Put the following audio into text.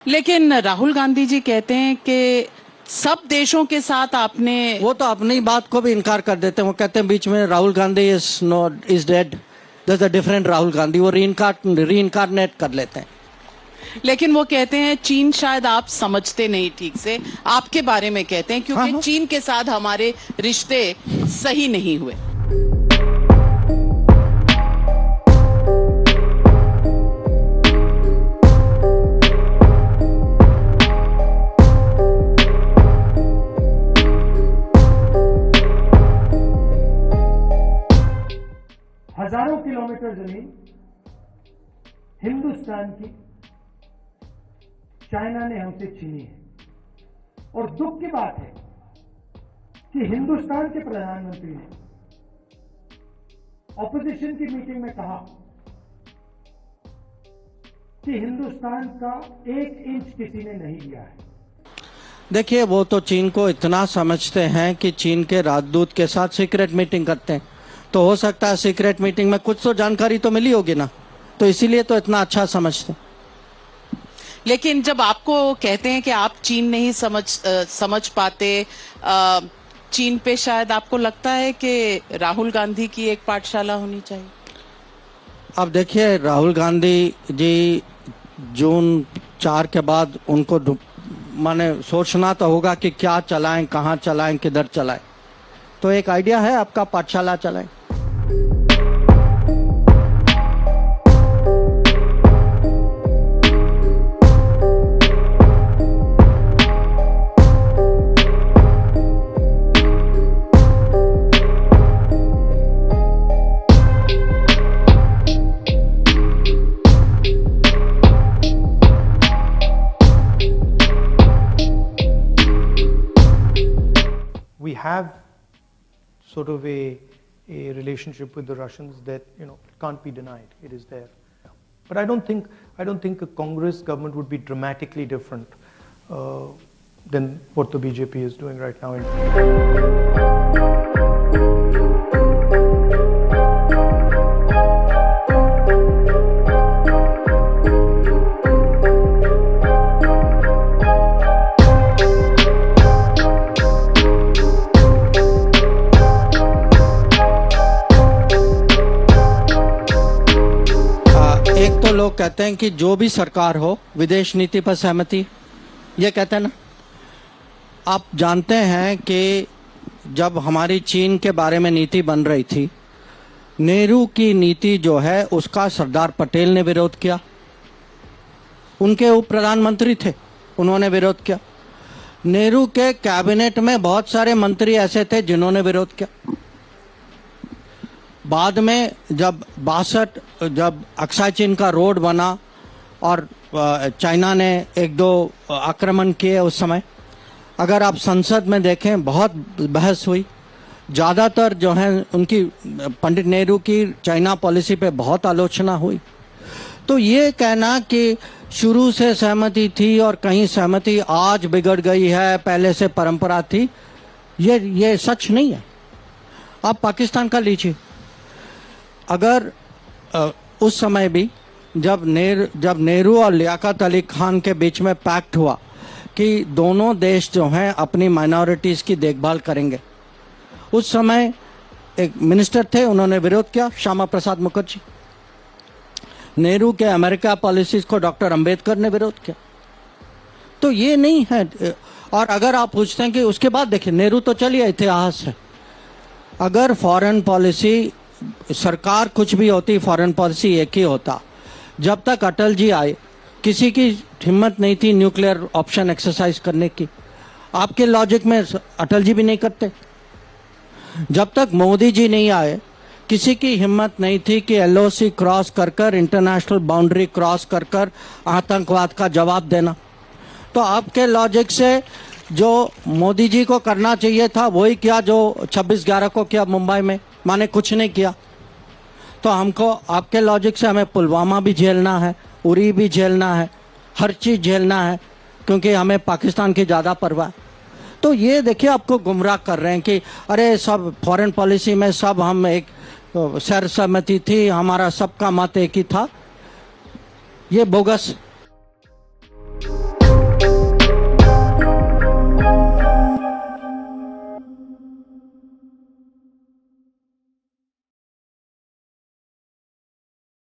लेकिन राहुल गांधी जी कहते हैं कि सब देशों के साथ आपने वो तो अपनी बात को भी इनकार कर देते हैं। वो कहते हैं बीच में Rahul Gandhi is dead, there is a different Rahul Gandhi. वो रीइनकारनेट कर लेते हैं। लेकिन वो कहते हैं चीन शायद आप समझते नहीं ठीक से, आपके बारे में कहते हैं क्योंकि हाँ। चीन के साथ हमारे रिश्ते सही नहीं हुए। हजारों किलोमीटर जमीन हिंदुस्तान की चाइना ने हमसे छीनी है। और दुख की बात है कि हिंदुस्तान के प्रधानमंत्री ने ऑपोजिशन की मीटिंग में कहा कि हिंदुस्तान का 1 इंच किसी ने नहीं लिया है। देखिए, वो तो चीन को इतना समझते हैं कि चीन के राजदूत के साथ सीक्रेट मीटिंग करते हैं। तो हो सकता है सीक्रेट मीटिंग में कुछ तो जानकारी तो मिली होगी ना, तो इसीलिए तो इतना अच्छा समझते। लेकिन जब आपको कहते हैं कि आप चीन नहीं समझ पाते, चीन पे शायद आपको लगता है कि राहुल गांधी की एक पाठशाला होनी चाहिए। अब देखिए, राहुल गांधी जी जून 4 के बाद उनको माने सोचना तो होगा कि क्या चलाएं, कहां चलाएं, किधर चलाएं। तो एक आइडिया है आपका, पाठशाला चलाएं। We have sort of a relationship with the Russians that can't be denied. It is there, but I don't think a Congress government would be dramatically different than what the BJP is doing right now. एक तो लोग कहते हैं कि जो भी सरकार हो विदेश नीति पर सहमति, ये कहते हैं ना। आप जानते हैं कि जब हमारी चीन के बारे में नीति बन रही थी, नेहरू की नीति जो है उसका सरदार पटेल ने विरोध किया। उनके उप प्रधानमंत्री थे, उन्होंने विरोध किया। नेहरू के कैबिनेट में बहुत सारे मंत्री ऐसे थे जिन्होंने विरोध किया। बाद में जब 62 जब अक्साई चीन का रोड बना और चाइना ने 1-2 आक्रमण किए, उस समय अगर आप संसद में देखें बहुत बहस हुई। ज़्यादातर जो है उनकी पंडित नेहरू की चाइना पॉलिसी पे बहुत आलोचना हुई। तो ये कहना कि शुरू से सहमति थी और कहीं सहमति आज बिगड़ गई है, पहले से परंपरा थी, ये सच नहीं है। आप पाकिस्तान का लीजिए, अगर उस समय भी जब नेहरू और लियाकत अली खान के बीच में पैक्ट हुआ कि दोनों देश जो हैं अपनी माइनॉरिटीज़ की देखभाल करेंगे, उस समय एक मिनिस्टर थे, उन्होंने विरोध किया, श्यामा प्रसाद मुखर्जी। नेहरू के अमेरिका पॉलिसीज को डॉक्टर अंबेडकर ने विरोध किया। तो ये नहीं है। और अगर आप पूछते हैं कि उसके बाद देखिए, नेहरू तो चलिए इतिहास है। अगर फॉरेन पॉलिसी सरकार कुछ भी होती, फॉरेन पॉलिसी एक ही होता। जब तक अटल जी आए किसी की हिम्मत नहीं थी न्यूक्लियर ऑप्शन एक्सरसाइज करने की। आपके लॉजिक में अटल जी भी नहीं करते। जब तक मोदी जी नहीं आए किसी की हिम्मत नहीं थी कि LOC क्रॉस कर इंटरनेशनल बाउंड्री क्रॉस कर आतंकवाद का जवाब देना। तो आपके लॉजिक से जो मोदी जी को करना चाहिए था वही किया जो 26/11 को किया मुंबई में, माने कुछ नहीं किया। तो हमको आपके लॉजिक से हमें पुलवामा भी झेलना है, उरी भी झेलना है, हर चीज़ झेलना है, क्योंकि हमें पाकिस्तान की ज़्यादा परवाह है। तो ये देखिए, आपको गुमराह कर रहे हैं कि अरे सब फॉरेन पॉलिसी में सब हम एक सर्वसम्मति थी, हमारा सबका मत एक ही था। ये बोगस